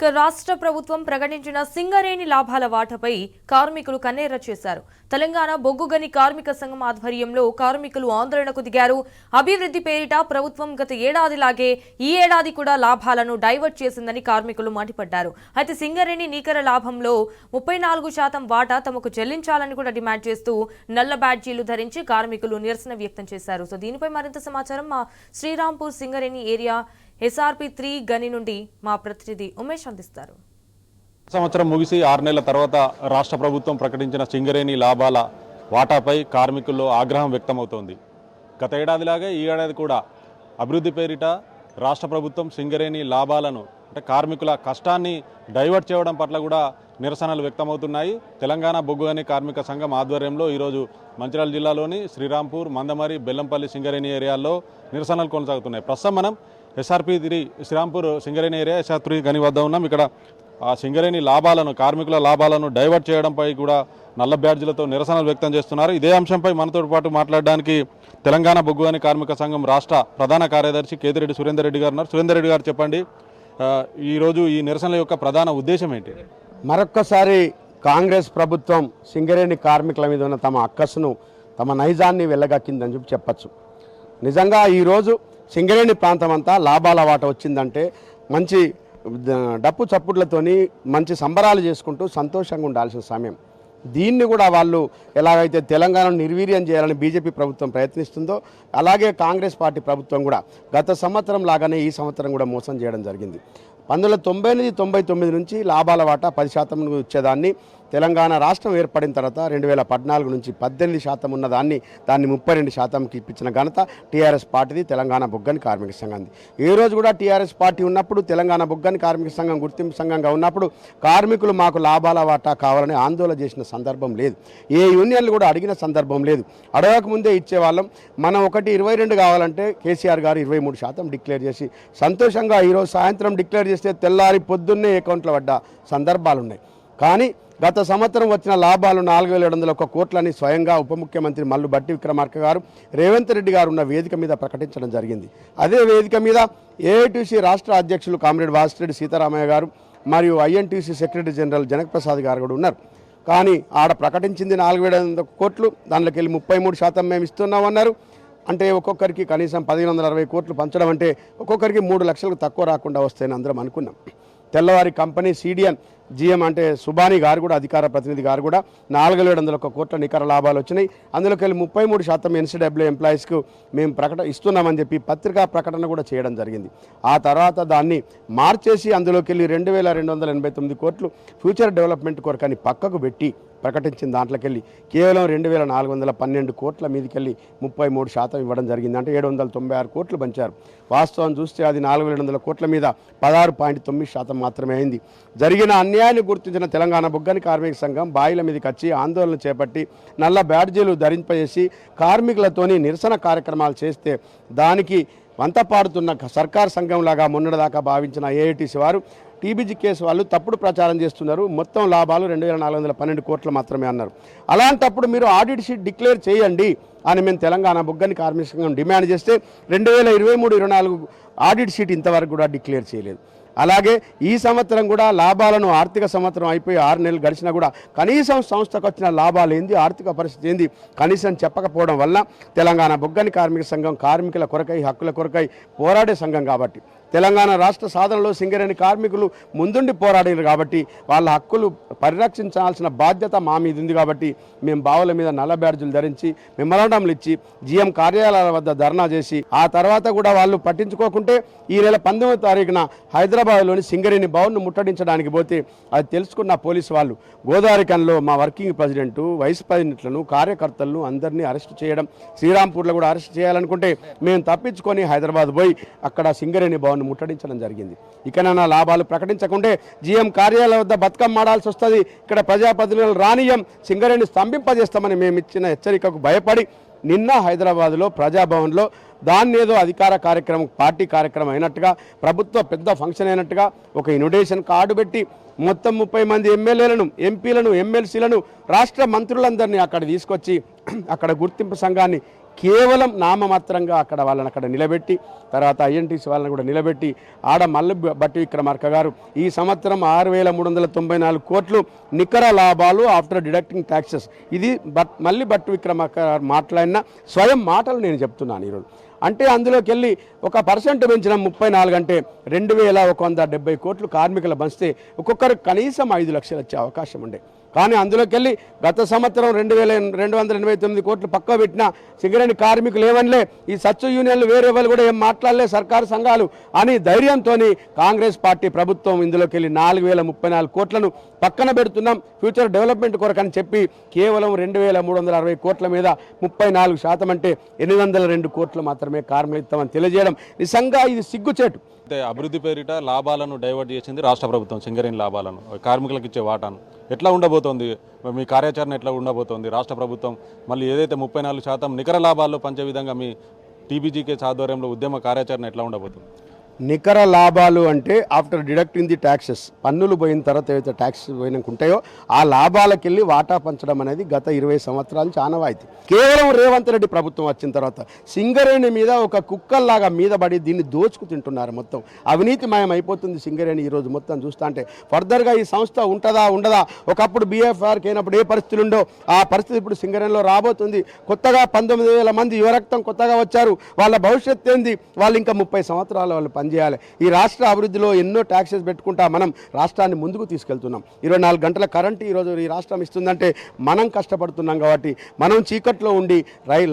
రాష్ట్ర ప్రభుత్వం ప్రకటించిన సింగరేణి లాభాల వాటాపై కార్మికులు కన్నెర్ర చేశారు. తెలంగాణ బొగ్గుగని కార్మిక సంఘం ఆధ్వర్యంలో కార్మికులు ఆందోళనకు దిగారు. అభివృద్ధి పేరిట ప్రభుత్వం గత ఏడాదిలాగే ఈ ఏడాది కూడా లాభాలను డైవర్ట్ చేసిందని కార్మికులు మండిపడ్డారు. అయితే సింగరేణి నికర లాభంలో 34% వాటా తమకు చెల్లించాలని కూడా డిమాండ్ చేస్తూ నల్ల బ్యాడ్జీలు ధరించి కార్మికులు నిరసన వ్యక్తం చేశారు. సో దీనిపై మరింత సమాచారం మా శ్రీరాంపూర్ సింగరేణి ఏరియా SRP3 గని నుండి మా ప్రతినిధి ఉమేష్ అందిస్తారు. సంవత్సరం ముగిసి 6 నెలల తర్వాత రాష్ట్ర ప్రభుత్వం ప్రకటించిన సింగరేణి లాభాల వాటాపై కార్మికుల్లో ఆగ్రహం వ్యక్తమవుతోంది. గత ఏడాదిలాగే ఈ ఏడాది కూడా అభివృద్ధి పేరిట రాష్ట్ర ప్రభుత్వం సింగరేణి లాభాలను అంటే కార్మికుల కష్టాన్ని డైవర్ట్ చేయడం పట్ల కూడా నిరసనలు వ్యక్తమవుతున్నాయి. తెలంగాణ బొగ్గుగని కార్మిక సంఘం ఆధ్వర్యంలో ఈరోజు మంచిర్యాల జిల్లాలోని శ్రీరాంపూర్, మందమరి, బెల్లంపల్లి సింగరేణి ఏరియాల్లో నిరసనలు కొనసాగుతున్నాయి. ప్రస్తుతం మనం SRP3 Srirampur Singareni area SR3 గని వద్ద ఉన్నాం. ఇక్కడ ఆ సింగరేణి లాభాలను, కార్మికుల లాభాలను డైవర్ట్ చేయడంపై కూడా నల్ల బ్యాడ్జీలతో నిరసనలు వ్యక్తం చేస్తున్నారు. ఇదే అంశంపై మనతో పాటు మాట్లాడడానికి తెలంగాణ బొగ్గుగని కార్మిక సంఘం రాష్ట్ర ప్రధాన కార్యదర్శి కేతిరెడ్డి సురేందర్ రెడ్డి గారు ఉన్నారు. సురేందర్ రెడ్డి గారు, చెప్పండి, ఈరోజు ఈ నిరసనల యొక్క ప్రధాన ఉద్దేశం ఏంటి? మరొక్కసారి కాంగ్రెస్ ప్రభుత్వం సింగరేణి కార్మికుల మీద ఉన్న తమ అక్కసును, తమ నైజాన్ని వెళ్ళగక్కిందని చెప్పచ్చు. నిజంగా ఈరోజు సింగరేణి ప్రాంతం అంతా లాభాల వాట వచ్చిందంటే మంచి డప్పు చప్పుట్లతోని మంచి సంబరాలు చేసుకుంటూ సంతోషంగా ఉండాల్సిన సమయం. దీన్ని కూడా వాళ్ళు ఎలాగైతే తెలంగాణను నిర్వీర్యం చేయాలని బీజేపీ ప్రభుత్వం ప్రయత్నిస్తుందో అలాగే కాంగ్రెస్ పార్టీ ప్రభుత్వం కూడా గత సంవత్సరం లాగానే ఈ సంవత్సరం కూడా మోసం చేయడం జరిగింది. 1998-99 నుంచి లాభాల వాటా 10% వచ్చేదాన్ని తెలంగాణ రాష్ట్రం ఏర్పడిన తర్వాత 2014 నుంచి 18% ఉన్నదాన్ని 32%కి ఇప్పించిన ఘనత టీఆర్ఎస్ పార్టీది, తెలంగాణ బొగ్గని కార్మిక సంఘంది. ఈ రోజు కూడా టీఆర్ఎస్ పార్టీ ఉన్నప్పుడు, తెలంగాణ బొగ్గని కార్మిక సంఘం గుర్తింపు సంఘంగా ఉన్నప్పుడు కార్మికులు మాకు లాభాల వాటా కావాలని ఆందోళన చేసిన సందర్భం లేదు. ఏ యూనియన్లు కూడా అడిగిన సందర్భం లేదు. అడగకముందే ఇచ్చేవాళ్ళం. మనం 22 కావాలంటే కేసీఆర్ గారు 23% డిక్లేర్ చేసి సంతోషంగా ఈరోజు సాయంత్రం డిక్లేర్ చేస్తే తెల్లారి పొద్దున్నే అకౌంట్లో పడ్డ సందర్భాలు ఉన్నాయి. కానీ గత సంవత్సరం వచ్చిన లాభాలు 4701 కోట్లని స్వయంగా ఉప ముఖ్యమంత్రి మల్లు భట్టి విక్రమార్క గారు, రేవంత్ రెడ్డి గారు ఉన్న వేదిక మీద ప్రకటించడం జరిగింది. అదే వేదిక మీద ఏఐటీసీ రాష్ట్ర అధ్యక్షులు కామ్రేడ్ వాసిరెడ్డి సీతారామయ్య గారు మరియు INTC secretary general Janak Prasad గారు కూడా ఉన్నారు. కానీ ఆడ ప్రకటించింది 4700 కోట్లు, దానిలోకి వెళ్ళి 33% మేము ఇస్తున్నామన్నారు. అంటే ఒక్కొక్కరికి కనీసం 1560 కోట్లు పంచడం అంటే ఒక్కొక్కరికి 3 లక్షలకు తక్కువ రాకుండా వస్తాయని అందరం అనుకున్నాం. తెల్లవారి కంపెనీ CDN GM అంటే సుబానీ గారు కూడా, అధికార ప్రతినిధి గారు కూడా 4701 కోట్ల నికర లాభాలు వచ్చినాయి. అందులోకి వెళ్ళి 33% NCW ఎంప్లాయీస్కు మేము ఇస్తున్నామని చెప్పి పత్రికా ప్రకటన కూడా చేయడం జరిగింది. ఆ తర్వాత దాన్ని మార్చేసి అందులోకి వెళ్ళి 2289 కోట్లు ఫ్యూచర్ డెవలప్మెంట్ కొరకని పక్కకు పెట్టి ప్రకటించిన దాంట్లోకి వెళ్ళి కేవలం 2412 కోట్ల మీదకెళ్ళి 33% ఇవ్వడం జరిగింది. అంటే 796 కోట్లు పంచారు. వాస్తవం చూస్తే అది 4700 కోట్ల మీద 16.9% మాత్రమే అయింది. జరిగిన అన్యాయాన్ని గుర్తించిన తెలంగాణ బొగ్గని కార్మిక సంఘం బాయిల మీదకి వచ్చి ఆందోళన చేపట్టి నల్ల బ్యాడ్జీలు ధరింపజేసి కార్మికులతోని నిరసన కార్యక్రమాలు చేస్తే దానికి వంతపాడుతున్న సర్కార్ సంఘంలాగా మొన్నటిదాకా భావించిన AITC వారు, TBG కేసు వాళ్ళు తప్పుడు ప్రచారం చేస్తున్నారు. మొత్తం లాభాలు 2412 కోట్లు మాత్రమే అన్నారు. అలాంటప్పుడు మీరు ఆడిట్ షీట్ డిక్లేర్ చేయండి అని మేము తెలంగాణ బొగ్గని కార్మిక సంఘం డిమాండ్ చేస్తే 2023-24 ఆడిట్ షీట్ ఇంతవరకు కూడా డిక్లేర్ చేయలేదు. అలాగే ఈ సంవత్సరం కూడా లాభాలను, ఆర్థిక సంవత్సరం అయిపోయి 6 నెలలు గడిచినా కూడా కనీసం సంస్థకు వచ్చిన లాభాలు ఏంది, ఆర్థిక పరిస్థితి ఏంది కనీసం చెప్పకపోవడం వల్ల తెలంగాణ బొగ్గని కార్మిక సంఘం కార్మికుల కొరకై, హక్కుల కొరకై పోరాడే సంఘం కాబట్టి, తెలంగాణ రాష్ట్ర సాధనలో సింగరేణి కార్మికులు ముందుండి పోరాడారు కాబట్టి వాళ్ళ హక్కులు పరిరక్షించాల్సిన బాధ్యత మా మీద ఉంది కాబట్టి మేము బావుల మీద నల్ల బ్యాడ్జీలు ధరించి మెమరాండంలు ఇచ్చి GM కార్యాలయాల వద్ద ధర్నా చేసి ఆ తర్వాత కూడా వాళ్ళు పట్టించుకోకుంటే ఈ నెల 19వ తారీఖున హైదరాబాద్లోని సింగరేణి భవన్ను ముట్టడించడానికి పోతే అది తెలుసుకున్న పోలీసు వాళ్ళు గోదావరికంలో మా వర్కింగ్ ప్రెసిడెంటు, వైస్ ప్రెసిడెంట్లను, కార్యకర్తలను అందరినీ అరెస్ట్ చేయడం, శ్రీరాంపూర్లో కూడా అరెస్ట్ చేయాలనుకుంటే మేము తప్పించుకొని హైదరాబాద్ పోయి అక్కడ సింగరేణి భవన్ ముట్టడించడం జరిగింది. ఇకనైనా లాభాలు ప్రకటించకుంటే GM కార్యాలయం వద్ద బతుకమ్మ ఆడాల్సి వస్తుంది. ఇక్కడ ప్రజాప్రతినిధులు రానియం, సింగరేణి స్తంభింపజేస్తామని మేము ఇచ్చిన హెచ్చరికకు భయపడి నిన్న హైదరాబాద్లో ప్రజాభవన్లో దాన్ని ఏదో అధికార కార్యక్రమం, పార్టీ కార్యక్రమం అయినట్టుగా, ప్రభుత్వ పెద్ద ఫంక్షన్ అయినట్టుగా ఒక ఇన్విటేషన్ కార్డు పెట్టి మొత్తం 30 మంది ఎమ్మెల్యేలను, ఎంపీలను, MLCలను, రాష్ట్ర మంత్రులందరినీ అక్కడ తీసుకొచ్చి అక్కడ గుర్తింపు సంఘాన్ని కేవలం నామమాత్రంగా అక్కడ వాళ్ళని అక్కడ నిలబెట్టి తర్వాత ఐఎన్టీసీ వాళ్ళని కూడా నిలబెట్టి ఆడ మల్లి బట్టి విక్రమార్క గారు ఈ సంవత్సరం 6,394 కోట్లు నికర లాభాలు ఆఫ్టర్ డిడక్టింగ్ ట్యాక్సెస్. ఇది మల్లి బట్టి విక్రమార్క గారు మాట్లాడిన స్వయం మాటలు నేను చెప్తున్నాను ఈరోజు. అంటే అందులోకి వెళ్ళి 1% పెంచిన 34 అంటే 2,170 కోట్లు కార్మికులు పంచితే ఒక్కొక్కరికి కనీసం 5 లక్షలు వచ్చే అవకాశం ఉండే. కానీ అందులోకి వెళ్ళి గత సంవత్సరం 2,289 కోట్లు పక్క పెట్టిన సింగరేణి కార్మికులు ఏమనలే, ఈ సచ్చు యూనియన్లు వేరే వాళ్ళు కూడా ఏం మాట్లాడలే, సర్కారు సంఘాలు అని ధైర్యంతో కాంగ్రెస్ పార్టీ ప్రభుత్వం ఇందులోకి వెళ్ళి 4,034 కోట్లను పక్కన పెడుతున్నాం ఫ్యూచర్ డెవలప్మెంట్ కొరకని చెప్పి కేవలం 2,360 కోట్ల మీద 34% అంటే 802 కోట్లు మాత్రమే కార్మికులు ఇస్తామని తెలియజేయడం నిజంగా ఇది సిగ్గుచేటు. అయితే అభివృద్ధి పేరిట లాభాలను డైవర్ట్ చేసింది రాష్ట్ర ప్రభుత్వం. సింగరేణి లాభాలను కార్మికులకు ఇచ్చే వాటాను ఎట్లా ఉండబోతోంది, మీ కార్యాచరణ ఎట్లా ఉండబోతోంది? రాష్ట్ర ప్రభుత్వం మళ్ళీ ఏదైతే 34% నికర లాభాల్లో పంచే విధంగా మీ టీబీజీకే ఆధ్వర్యంలో ఉద్యమ కార్యాచరణ ఎట్లా ఉండబోతుంది? నికర లాభాలు అంటే ఆఫ్టర్ డిడక్టింగ్ ది ట్యాక్సెస్, పన్నులు పోయిన తర్వాత ఏవైతే ట్యాక్స్ పోయినాక ఉంటాయో ఆ లాభాలకు వెళ్ళి వాటా పంచడం అనేది గత 20 సంవత్సరాలు చానవాయితీ. కేవలం రేవంత్ రెడ్డి ప్రభుత్వం వచ్చిన తర్వాత సింగరేణి మీద ఒక కుక్కల్లాగా మీద పడి దీన్ని దోచుకు తింటున్నారు. మొత్తం అవినీతిమయం అయిపోతుంది సింగరేణి ఈరోజు మొత్తం చూస్తా అంటే. ఫర్దర్గా ఈ సంస్థ ఉంటుందా ఉండదా, ఒకప్పుడు బీఎఫ్ఆర్కి అయినప్పుడు ఏ పరిస్థితులు ఉండో ఆ పరిస్థితి ఇప్పుడు సింగరేణిలో రాబోతుంది. కొత్తగా 19,000 మంది యువరక్తం కొత్తగా వచ్చారు, వాళ్ళ భవిష్యత్తు ఏంది? వాళ్ళు ఇంకా 30 సంవత్సరాలు వాళ్ళు పనిచేయాలి. ఈ రాష్ట్ర అభివృద్ధిలో ఎన్నో ట్యాక్సెస్ పెట్టుకుంటా మనం రాష్ట్రాన్ని ముందుకు తీసుకెళ్తున్నాం. 24 గంటల కరెంటు ఈరోజు ఈ రాష్ట్రం ఇస్తుందంటే మనం కష్టపడుతున్నాం కాబట్టి, మనం చీకట్లో ఉండి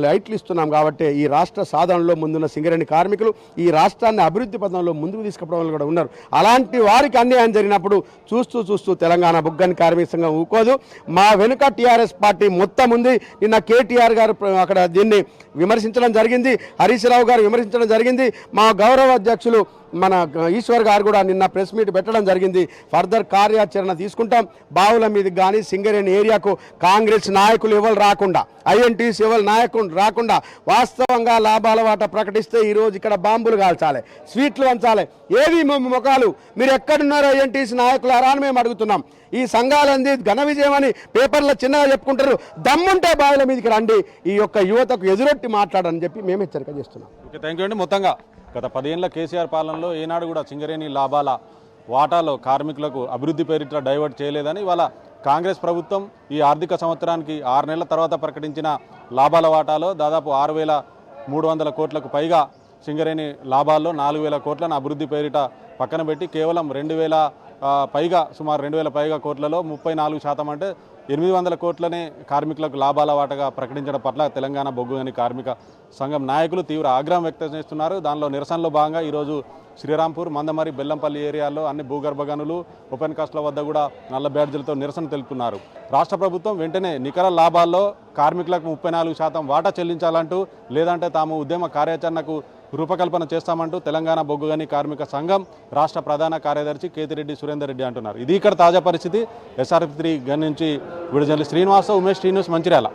లైట్లు ఇస్తున్నాం కాబట్టి ఈ రాష్ట్ర సాధనలో ముందున్న సింగరేణి కార్మికులు ఈ రాష్ట్రాన్ని అభివృద్ధి పథంలో ముందుకు తీసుకుపోవడం కూడా ఉన్నారు. అలాంటి వారికి అన్యాయం జరిగినప్పుడు చూస్తూ తెలంగాణ బొగ్గని కార్మిక సంఘం ఊకోదు. మా వెనుక టీఆర్ఎస్ పార్టీ మొత్తం ఉంది. నిన్న కేటీఆర్ గారు అక్కడ దీన్ని విమర్శించడం జరిగింది, హరీష్ రావు గారు విమర్శించడం జరిగింది, మా గౌరవ అధ్యక్షులు మన ఈశ్వర్ గారు కూడా నిన్న ప్రెస్ మీట్ పెట్టడం జరిగింది. ఫర్దర్ కార్యాచరణ తీసుకుంటాం. బావుల మీదకి కానీ సింగరేణి ఏరియాకు కాంగ్రెస్ నాయకులు ఎవరు రాకుండా, ఐఎన్టీసీ ఎవరు నాయకులు రాకుండా వాస్తవంగా లాభాల వాట ప్రకటిస్తే ఈరోజు ఇక్కడ బాంబులు కాల్చాలి, స్వీట్లు వంచాలి. ఏవి ముఖాలు మీరు ఎక్కడున్నారో ఐఎన్టీసీ నాయకులు అని మేము అడుగుతున్నాం. ఈ సంఘాలంది ఘన విజయం అని పేపర్లో చిన్నగా చెప్పుకుంటారు, దమ్ముంటే బావుల మీదకి రండి, ఈ యొక్క యువతకు ఎదురొట్టి మాట్లాడని చెప్పి మేము హెచ్చరిక చేస్తున్నాం. ఓకే, థ్యాంక్ యూ అండి. మొత్తంగా గత 10 ఏళ్ల కేసీఆర్ పాలనలో ఏనాడు కూడా సింగరేణి లాభాల వాటాలో కార్మికులకు అభివృద్ధి పేరిట డైవర్ట్ చేయలేదని ఇవాళ కాంగ్రెస్ ప్రభుత్వం ఈ ఆర్థిక సంవత్సరానికి 6 నెలల తర్వాత ప్రకటించిన లాభాల వాటాలో దాదాపు 6,300 కోట్లకు పైగా సింగరేణి లాభాల్లో 4,000 కోట్లను అభివృద్ధి పేరిట పక్కన పెట్టి కేవలం 2,000 పైగా సుమారు 2,000 పైగా కోట్లలో 34% అంటే 800 కోట్లనే కార్మికులకు లాభాల వాటగా ప్రకటించడం పట్ల తెలంగాణ బొగ్గు గని కార్మిక సంఘం నాయకులు తీవ్ర ఆగ్రహం వ్యక్తం చేస్తున్నారు. దానిలో నిరసనలో భాగంగా ఈరోజు శ్రీరాంపూర్, మందమరి, బెల్లంపల్లి ఏరియాల్లో అన్ని భూగర్భ గనులు, ఓపెన్ కాస్ట్ల వద్ద కూడా నల్ల బ్యాడ్జీలతో నిరసన తెలుపుతున్నారు. రాష్ట్ర ప్రభుత్వం వెంటనే నికర లాభాల్లో కార్మికులకు 34% వాటా చెల్లించాలంటూ, లేదంటే తాము ఉద్యమ కార్యాచరణకు రూపకల్పన చేస్తామంటూ తెలంగాణ బొగ్గు గని కార్మిక సంఘం రాష్ట్ర ప్రధాన కార్యదర్శి కేతిరెడ్డి సురేందర్ రెడ్డి అంటున్నారు. ఇది ఇక్కడ తాజా పరిస్థితి. SRF3 గని నుంచి విడుదల శ్రీనివాస, ఉమేష్, టీ న్యూస్, మంచిర్యాల.